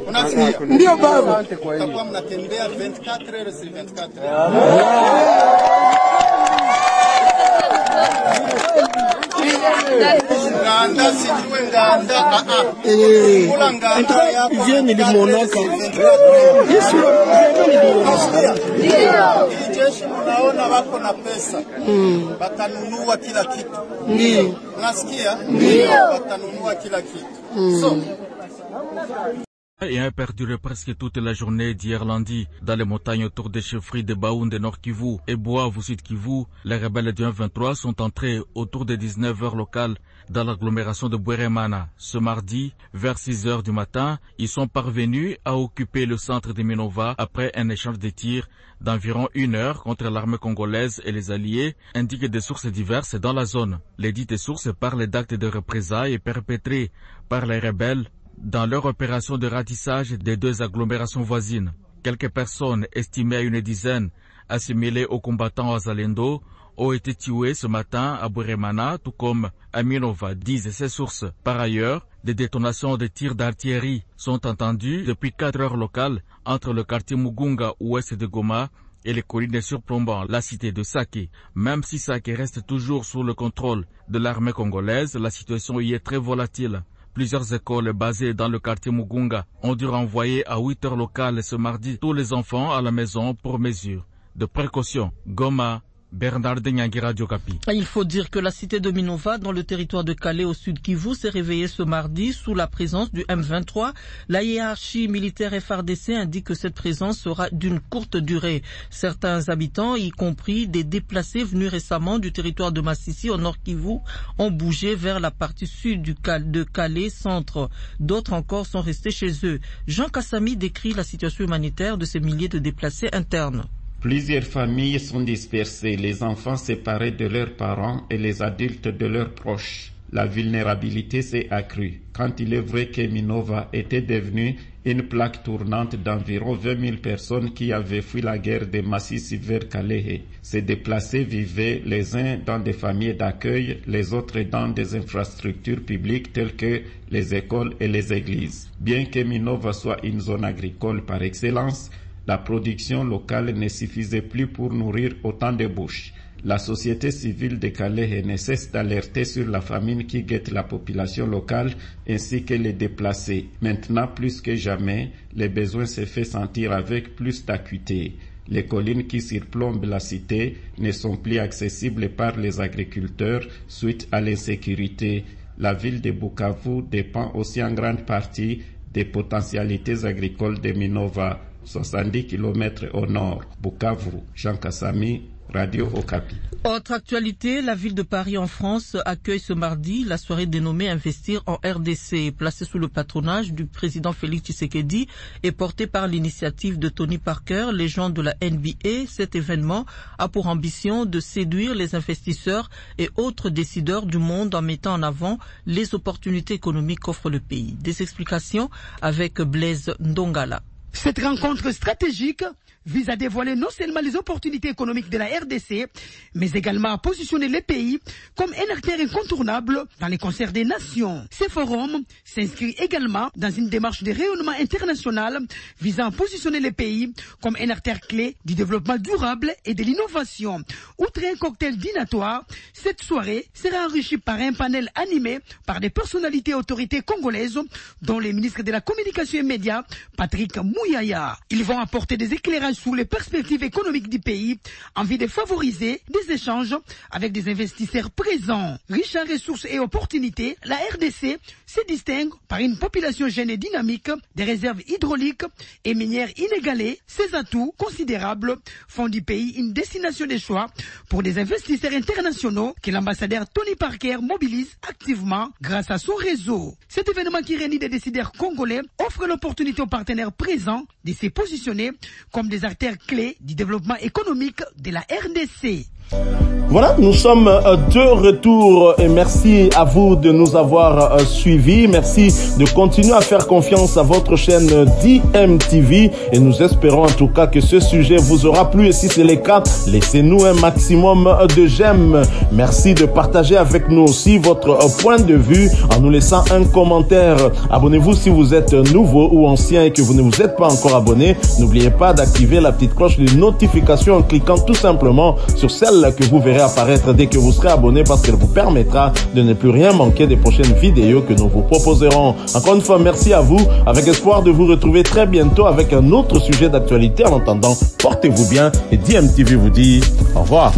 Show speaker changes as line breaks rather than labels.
Unasikia?
Ndio baba.
Tutakuwa mnatembea 24 heures sur 24 Nganda sijue nganda kula nganda ya
Vieni limonaka. Yesu
Hii jeshi mnaona wako na pesa. Watanunua kila kitu.
Ndio.
Unasikia? Watanunua kila kitu.
Et a perduré presque toute la journée d'hier lundi dans les montagnes autour des chefferies de Baoun de Nord Kivu et Buavu au Sud Kivu. Les rebelles du 1-23 sont entrés autour de 19 heures locales dans l'agglomération de Bweremana. Ce mardi, vers 6 heures du matin, ils sont parvenus à occuper le centre de Minova après un échange de tirs d'environ 1 heure contre l'armée congolaise et les alliés, indiquent des sources diverses dans la zone. Les dites sources parlent d'actes de représailles perpétrés par les rebelles dans leur opération de ratissage des deux agglomérations voisines. Quelques personnes, estimées à une dizaine, assimilées aux combattants Azalendo, ont été tuées ce matin à Bweremana, tout comme à Minova, disent ces sources. Par ailleurs, des détonations de tirs d'artillerie sont entendues depuis 4 heures locales entre le quartier Mugunga, ouest de Goma, et les collines surplombant la cité de Sake. Même si Sake reste toujours sous le contrôle de l'armée congolaise, la situation y est très volatile. Plusieurs écoles basées dans le quartier Mugunga ont dû renvoyer à 8 heures locales ce mardi tous les enfants à la maison pour mesure de précaution. Goma, Bernard Nyangi, Radio Okapi.
Il faut dire que la cité de Minova, dans le territoire de Calais au sud Kivu, s'est réveillée ce mardi sous la présence du M23. La hiérarchie militaire FARDC indique que cette présence sera d'une courte durée. Certains habitants, y compris des déplacés venus récemment du territoire de Massissi au nord Kivu, ont bougé vers la partie sud de Calais centre. D'autres encore sont restés chez eux. Jean Kassami décrit la situation humanitaire de ces milliers de déplacés internes.
Plusieurs familles sont dispersées, les enfants séparés de leurs parents et les adultes de leurs proches. La vulnérabilité s'est accrue. Quand il est vrai que Minova était devenue une plaque tournante d'environ 20 000 personnes qui avaient fui la guerre de Massissi vers Kalehe. Ces déplacés vivaient les uns dans des familles d'accueil, les autres dans des infrastructures publiques telles que les écoles et les églises. Bien que Minova soit une zone agricole par excellence, la production locale ne suffisait plus pour nourrir autant de bouches. La société civile de Calais ne cesse d'alerter sur la famine qui guette la population locale ainsi que les déplacés. Maintenant, plus que jamais, les besoins se font sentir avec plus d'acuité. Les collines qui surplombent la cité ne sont plus accessibles par les agriculteurs suite à l'insécurité. La ville de Bukavu dépend aussi en grande partie des potentialités agricoles de Minova. 70 km au nord. Bukavu, Jean Kassami, Radio Okapi.
Autre actualité, la ville de Paris en France accueille ce mardi la soirée dénommée Investir en RDC, placée sous le patronage du président Félix Tshisekedi et portée par l'initiative de Tony Parker, légende de la NBA. Cet événement a pour ambition de séduire les investisseurs et autres décideurs du monde en mettant en avant les opportunités économiques qu'offre le pays. Des explications avec Blaise Ndongala.
Cette rencontre stratégique vise à dévoiler non seulement les opportunités économiques de la RDC, mais également à positionner le pays comme un acteur incontournable dans les concerts des nations. Ce forum s'inscrit également dans une démarche de rayonnement international visant à positionner le pays comme un acteur clé du développement durable et de l'innovation. Outre un cocktail dînatoire, cette soirée sera enrichie par un panel animé par des personnalités et autorités congolaises, dont les ministres de la Communication et Médias, Patrick Mouyaya. Ils vont apporter des éclairages sur les perspectives économiques du pays en vue de favoriser des échanges avec des investisseurs présents. Riche en ressources et opportunités, la RDC se distingue par une population jeune et dynamique, des réserves hydrauliques et minières inégalées. Ces atouts considérables font du pays une destination de choix pour des investisseurs internationaux que l'ambassadeur Tony Parker mobilise activement grâce à son réseau. Cet événement qui réunit des décideurs congolais offre l'opportunité aux partenaires présents de se positionner comme des acteurs clés du développement économique de la RDC.
Voilà, nous sommes de retour et merci à vous de nous avoir suivis. Merci de continuer à faire confiance à votre chaîne DMTV et nous espérons en tout cas que ce sujet vous aura plu et si c'est le cas, laissez-nous un maximum de j'aime. Merci de partager avec nous aussi votre point de vue en nous laissant un commentaire. Abonnez-vous si vous êtes nouveau ou ancien et que vous ne vous êtes pas encore abonné. N'oubliez pas d'activer la petite cloche de notification en cliquant tout simplement sur celle que vous verrez apparaître dès que vous serez abonné parce qu'elle vous permettra de ne plus rien manquer des prochaines vidéos que nous vous proposerons. Encore une fois, merci à vous, avec espoir de vous retrouver très bientôt avec un autre sujet d'actualité. En attendant, portez-vous bien et DMTV vous dit au revoir.